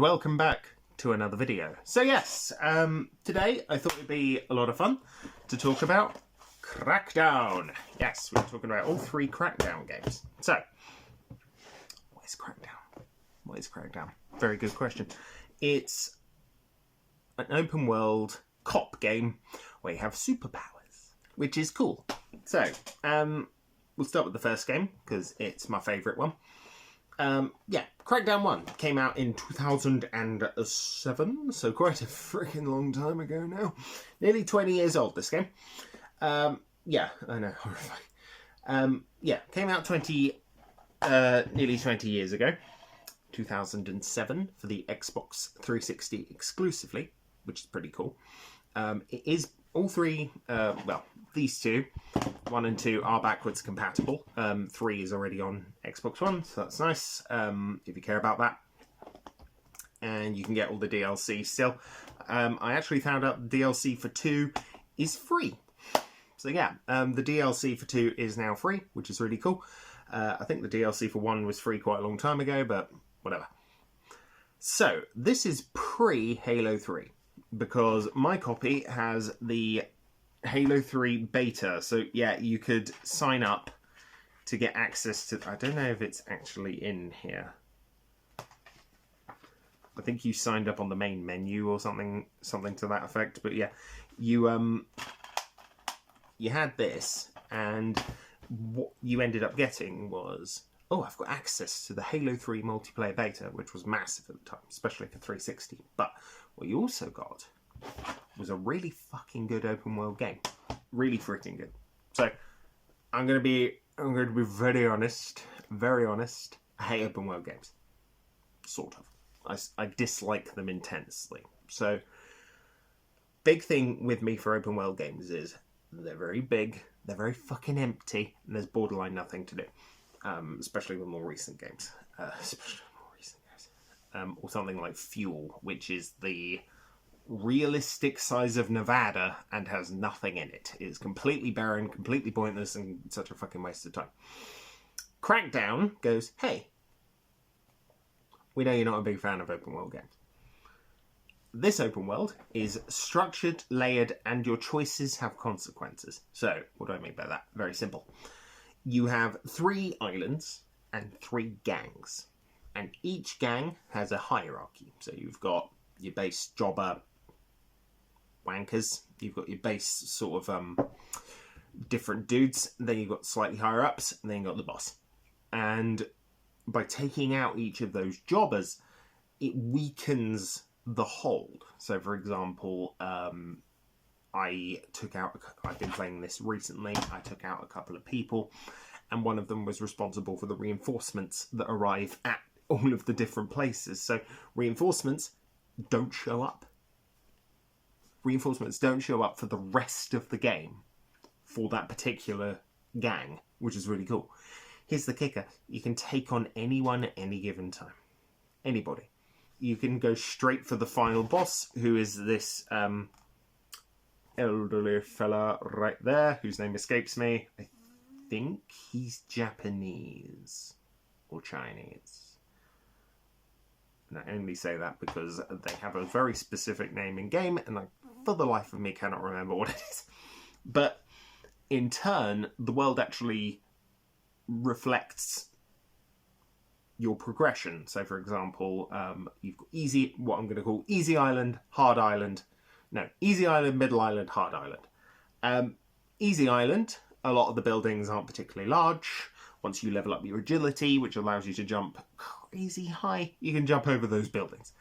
welcome back to another video. So yes, today I thought it'd be a lot of fun to talk about Crackdown. Yes, we're talking about all three Crackdown games. So, what is Crackdown? What is Crackdown? Very good question. It's an open world cop game where you have superpowers, which is cool. So, we'll start with the first game because it's my favourite one. Crackdown 1 came out in 2007, so quite a freaking long time ago now. Nearly 20 years old, this game. I know, horrifying. Came out nearly 20 years ago. 2007 for the Xbox 360 exclusively, which is pretty cool. It is all three, these two, 1 and 2 are backwards compatible. 3 is already on Xbox One, so that's nice, if you care about that. And you can get all the DLC still. I actually found out the DLC for 2 is free. So yeah, the DLC for 2 is now free, which is really cool. I think the DLC for 1 was free quite a long time ago, but whatever. So, this is pre-Halo 3. Because my copy has the Halo 3 beta. So, yeah, you could sign up to get access to... I don't know if it's actually in here. I think you signed up on the main menu or something to that effect. But, yeah, you had this. And what you ended up getting was... Oh, I've got access to the Halo 3 multiplayer beta, which was massive at the time, especially for 360. But what you also got was a really fucking good open world game. Really freaking good. So I'm going to be very honest. I hate open world games. Sort of. I dislike them intensely. So big thing with me for open world games is they're very big, they're very fucking empty, and there's borderline nothing to do. Especially with more recent games. Or something like Fuel, which is the realistic size of Nevada and has nothing in it. It's completely barren, completely pointless, and such a fucking waste of time. Crackdown goes, hey, we know you're not a big fan of open world games. This open world is structured, layered, and your choices have consequences. So, what do I mean by that? Very simple. You have 3 islands and 3 gangs. And each gang has a hierarchy. So you've got your base jobber wankers. You've got your base sort of different dudes. Then you've got slightly higher ups. And then you've got the boss. And by taking out each of those jobbers, it weakens the hold. So for example, I've been playing this recently, I took out a couple of people, and one of them was responsible for the reinforcements that arrive at all of the different places. So reinforcements don't show up. Reinforcements don't show up for the rest of the game for that particular gang, which is really cool. Here's the kicker. You can take on anyone at any given time. Anybody. You can go straight for the final boss, who is this... elderly fella right there, whose name escapes me. I think he's Japanese or Chinese. And I only say that because they have a very specific name in game, and I, for the life of me, cannot remember what it is. But in turn, the world actually reflects your progression. So, for example, you've got easy, what I'm going to call easy island, hard island. No, easy island, middle island, hard island. Easy island, a lot of the buildings aren't particularly large. Once you level up your agility, which allows you to jump crazy high, you can jump over those buildings.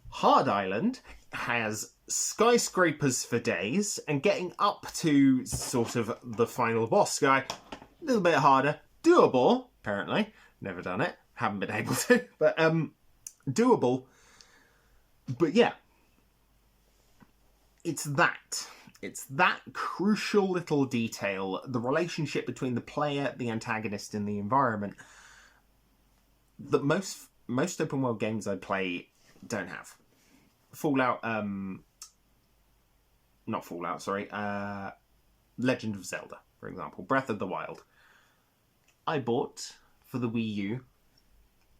Hard island has skyscrapers for days, and getting up to sort of the final boss guy, a little bit harder. Doable, apparently. Never done it. Haven't been able to. But, doable. But yeah. It's that crucial little detail, the relationship between the player, the antagonist, and the environment, that most open world games I play don't have. Legend of Zelda, for example. Breath of the Wild. I bought, for the Wii U,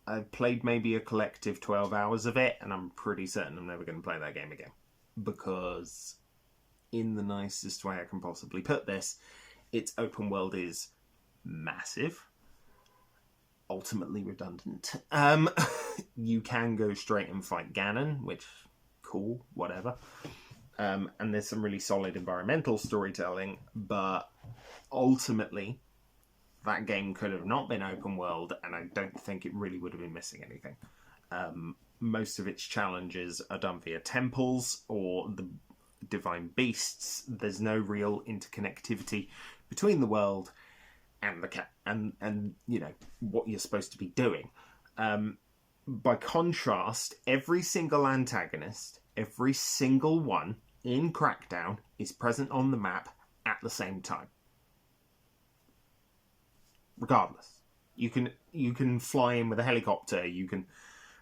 I've played maybe a collective 12 hours of it, and I'm pretty certain I'm never going to play that game again. Because, in the nicest way I can possibly put this, its open world is massive, ultimately redundant. You can go straight and fight Ganon, which, cool, whatever. And there's some really solid environmental storytelling, but ultimately, that game could have not been open world, and I don't think it really would have been missing anything. Most of its challenges are done via temples or the divine beasts. There's no real interconnectivity between the world and the and you know what you're supposed to be doing. By contrast, every single antagonist, every single one in Crackdown is present on the map at the same time. Regardless, you can fly in with a helicopter, you can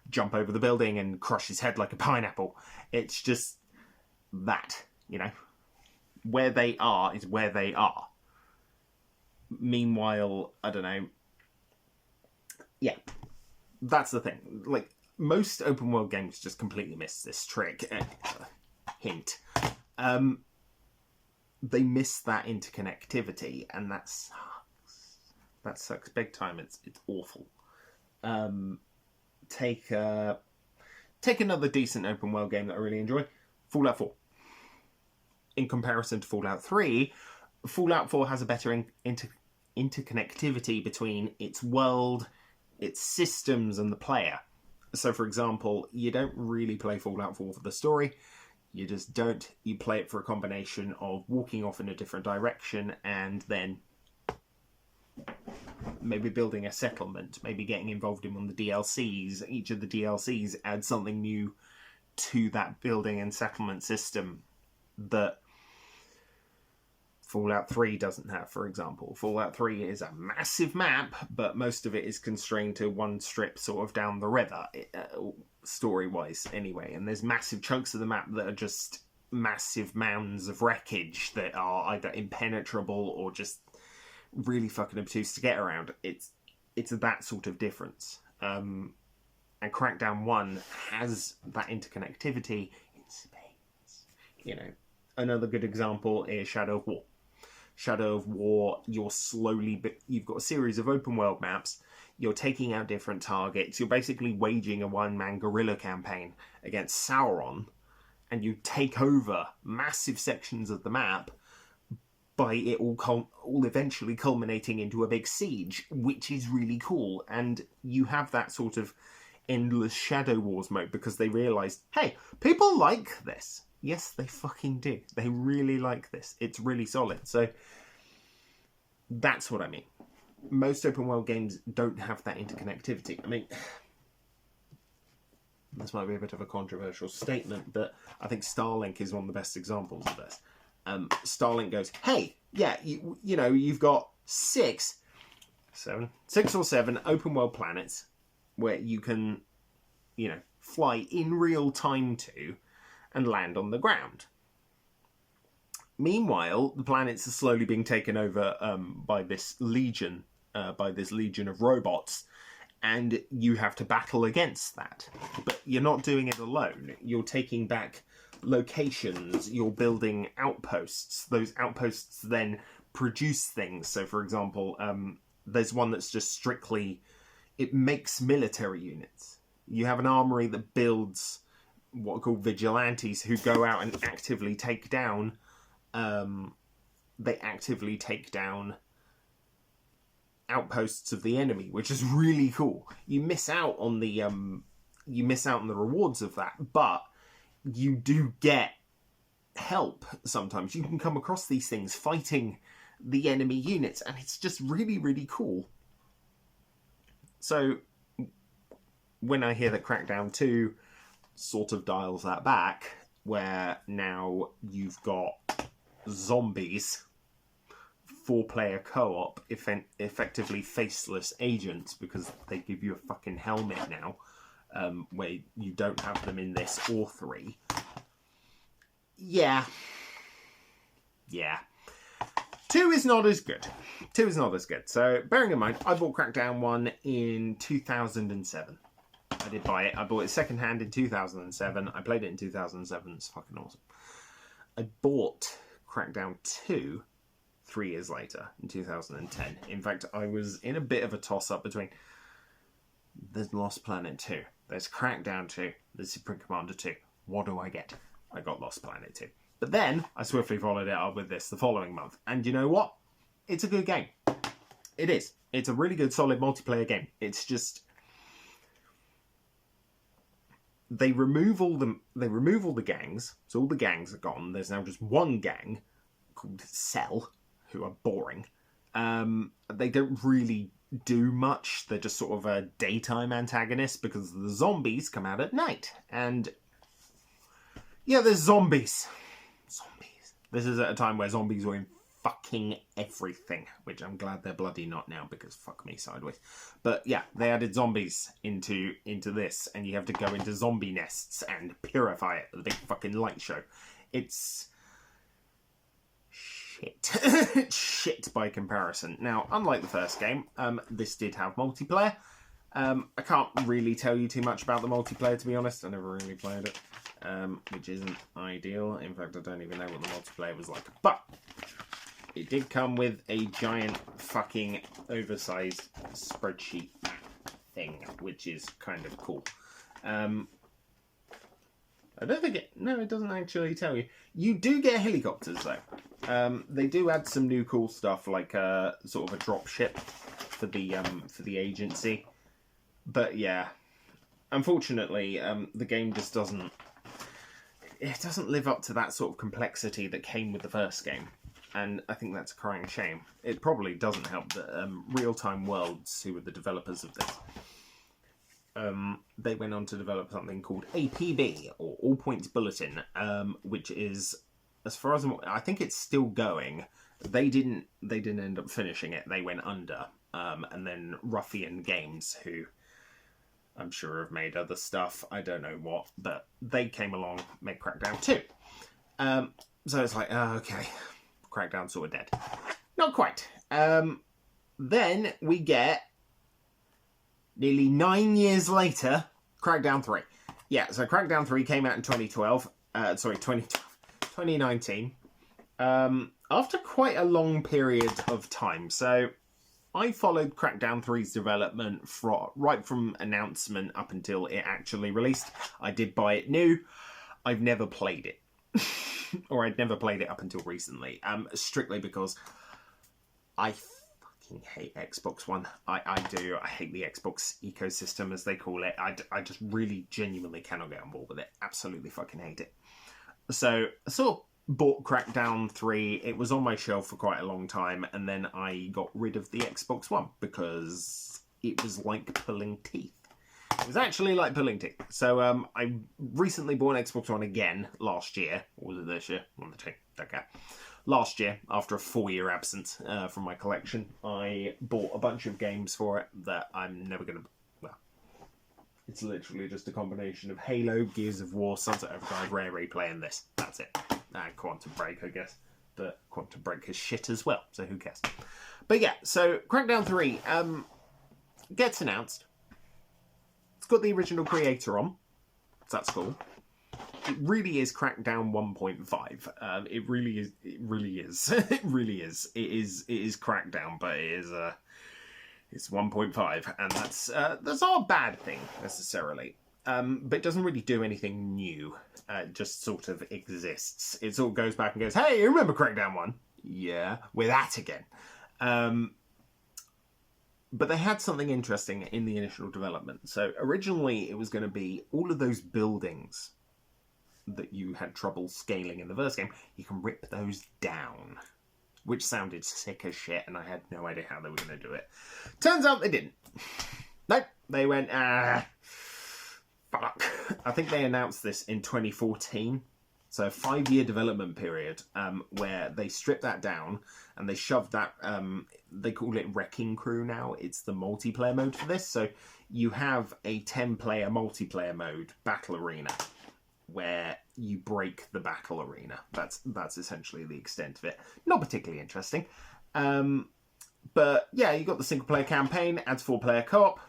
jump over the building and crush his head like a pineapple. It's just that, you know, where they are is where they are. Meanwhile, I don't know. Yeah, that's the thing. Like, most open world games just completely miss this trick. Hint. They miss that interconnectivity, and that sucks. That sucks big time. It's awful. Take another decent open world game that I really enjoy. Fallout 4. In comparison to Fallout 3, Fallout 4 has a better interconnectivity between its world, its systems, and the player. So, for example, you don't really play Fallout 4 for the story. You just don't. You play it for a combination of walking off in a different direction and then maybe building a settlement, maybe getting involved in one of the DLCs. Each of the DLCs adds something new to that building and settlement system that Fallout 3 doesn't have, for example. Fallout 3 is a massive map, but most of it is constrained to one strip sort of down the river, story-wise anyway. And there's massive chunks of the map that are just massive mounds of wreckage that are either impenetrable or just really fucking obtuse to get around. It's that sort of difference. And Crackdown 1 has that interconnectivity in spades. You know, another good example is Shadow of War. Shadow of War, you've got a series of open world maps, you're taking out different targets, you're basically waging a one-man guerrilla campaign against Sauron, and you take over massive sections of the map by it all eventually culminating into a big siege, which is really cool. And you have that sort of endless Shadow Wars mode because they realised, hey, people like this. Yes, they fucking do. They really like this. It's really solid. So that's what I mean. Most open world games don't have that interconnectivity. I mean, this might be a bit of a controversial statement, but I think Starlink is one of the best examples of this. Starlink goes, hey, yeah, you know, you've got six or seven open world planets where you can, you know, fly in real time to and land on the ground. Meanwhile, the planets are slowly being taken over by this legion of robots, and you have to battle against that. But you're not doing it alone. You're taking back locations, you're building outposts. Those outposts then produce things. So, for example, there's one that's just strictly, it makes military units. You have an armory that builds what are called vigilantes who go out and actively take down outposts of the enemy, which is really cool. You miss out on the rewards of that, but you do get help sometimes. You can come across these things fighting the enemy units, and it's just really, really cool. So when I hear that Crackdown 2 sort of dials that back, where now you've got zombies, 4-player co-op, effectively faceless agents, because they give you a fucking helmet now, where you don't have them in this or 3. Yeah. 2 is not as good. 2 is not as good. So, bearing in mind, I bought Crackdown 1 in 2007. I did buy it. I bought it secondhand in 2007. I played it in 2007. It's fucking awesome. I bought Crackdown 2 3 years later, in 2010. In fact, I was in a bit of a toss-up between... There's Lost Planet 2. There's Crackdown 2. There's Supreme Commander 2. What do I get? I got Lost Planet 2. But then, I swiftly followed it up with this the following month. And you know what? It's a good game. It is. It's a really good, solid multiplayer game. It's just... They remove all the gangs. So all the gangs are gone. There's now just one gang called Cell, who are boring. They don't really do much. They're just sort of a daytime antagonist because the zombies come out at night. And yeah, there's zombies. This is at a time where zombies were in fucking everything, which I'm glad they're bloody not now because fuck me sideways. But yeah, they added zombies into this, and you have to go into zombie nests and purify it with a big fucking light show. It's shit. Shit by comparison. Now, unlike the first game, this did have multiplayer. I can't really tell you too much about the multiplayer, to be honest. I never really played it, which isn't ideal. In fact, I don't even know what the multiplayer was like. But it did come with a giant fucking oversized spreadsheet thing, which is kind of cool. I don't think it... No, it doesn't actually tell you. You do get helicopters, though. They do add some new cool stuff, like sort of a drop ship for the agency. But yeah, unfortunately, the game just doesn't... It doesn't live up to that sort of complexity that came with the first game. And I think that's a crying shame. It probably doesn't help that Real Time Worlds, who were the developers of this, they went on to develop something called APB, or All Points Bulletin, which is, as far as I think it's still going. They didn't end up finishing it. They went under. And then Ruffian Games, who I'm sure have made other stuff. I don't know what, but they came along, made Crackdown 2. So it's like, oh, okay, Crackdown sort of dead. Not quite. Then we get, nearly 9 years later, Crackdown 3. Yeah, so Crackdown 3 came out in 2019. After quite a long period of time. So I followed Crackdown 3's development right from announcement up until it actually released. I did buy it new. I've never played it. Or I'd never played it up until recently. Strictly because I fucking hate Xbox One. I do. I hate the Xbox ecosystem, as they call it. I just really genuinely cannot get on board with it. Absolutely fucking hate it. So I sort of bought Crackdown 3. It was on my shelf for quite a long time, and then I got rid of the Xbox One because it was like pulling teeth. It was actually like pulling teeth. So I recently bought an Xbox One again last year. Or was it this year? One of the two. Don't care. Last year, after a 4-year absence from my collection, I bought a bunch of games for it that I'm never going to... Well, it's literally just a combination of Halo, Gears of War, Sunset Overdrive, Rare Replay, and this. That's it. And Quantum Break, I guess. But Quantum Break is shit as well, so who cares? But yeah, so Crackdown 3 gets announced. It's got the original creator on, so that's cool. It really is Crackdown 1.5. It really is. It really is. It really is. It is Crackdown, but it's 1.5, and that's not a bad thing necessarily. But it doesn't really do anything new. It just sort of exists. It sort of goes back and goes, "Hey, you remember Crackdown 1? Yeah, we're that again." But they had something interesting in the initial development. So originally it was going to be all of those buildings that you had trouble scaling in the first game, you can rip those down. Which sounded sick as shit, and I had no idea how they were going to do it. Turns out they didn't. Nope. They went, fuck. I think they announced this in 2014. So a 5-year development period where they stripped that down and they shoved that, they call it Wrecking Crew now. It's the multiplayer mode for this. So you have a 10-player multiplayer mode, Battle Arena, where you break the battle arena. That's essentially the extent of it. Not particularly interesting. But yeah, you got the single player campaign, adds 4-player co-op,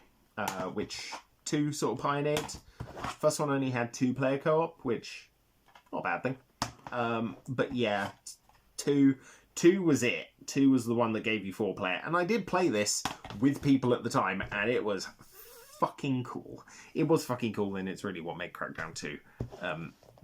which 2 sort of pioneered. First one only had 2-player co-op, which not a bad thing. But yeah, 2 was it. 2 was the one that gave you 4-player. And I did play this with people at the time, and it was fucking cool. It was fucking cool, and it's really what made Crackdown 2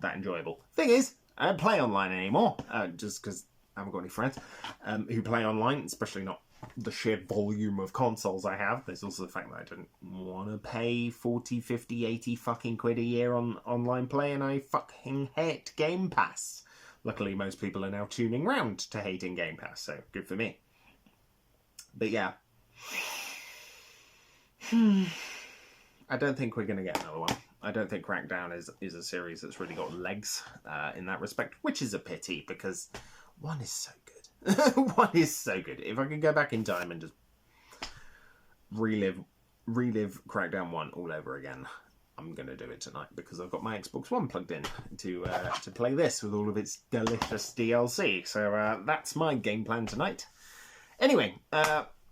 that enjoyable. Thing is, I don't play online anymore, just because I haven't got any friends who play online, especially not the sheer volume of consoles I have. There's also the fact that I don't want to pay 40, 50, 80 fucking quid a year on online play, and I fucking hate Game Pass. Luckily, most people are now tuning round to hating Game Pass, so good for me. But yeah. I don't think we're going to get another one. I don't think Crackdown is a series that's really got legs in that respect, which is a pity, because 1 is so good. 1 is so good. If I could go back in time and just relive Crackdown 1 all over again, I'm going to do it tonight, because I've got my Xbox One plugged in to play this with all of its delicious DLC. So that's my game plan tonight. Anyway,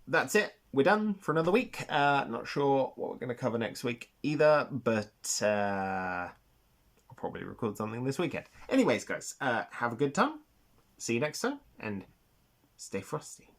that's it. We're done for another week. Not sure what we're going to cover next week either, but I'll probably record something this weekend. Anyways, guys, have a good time. See you next time, and stay frosty.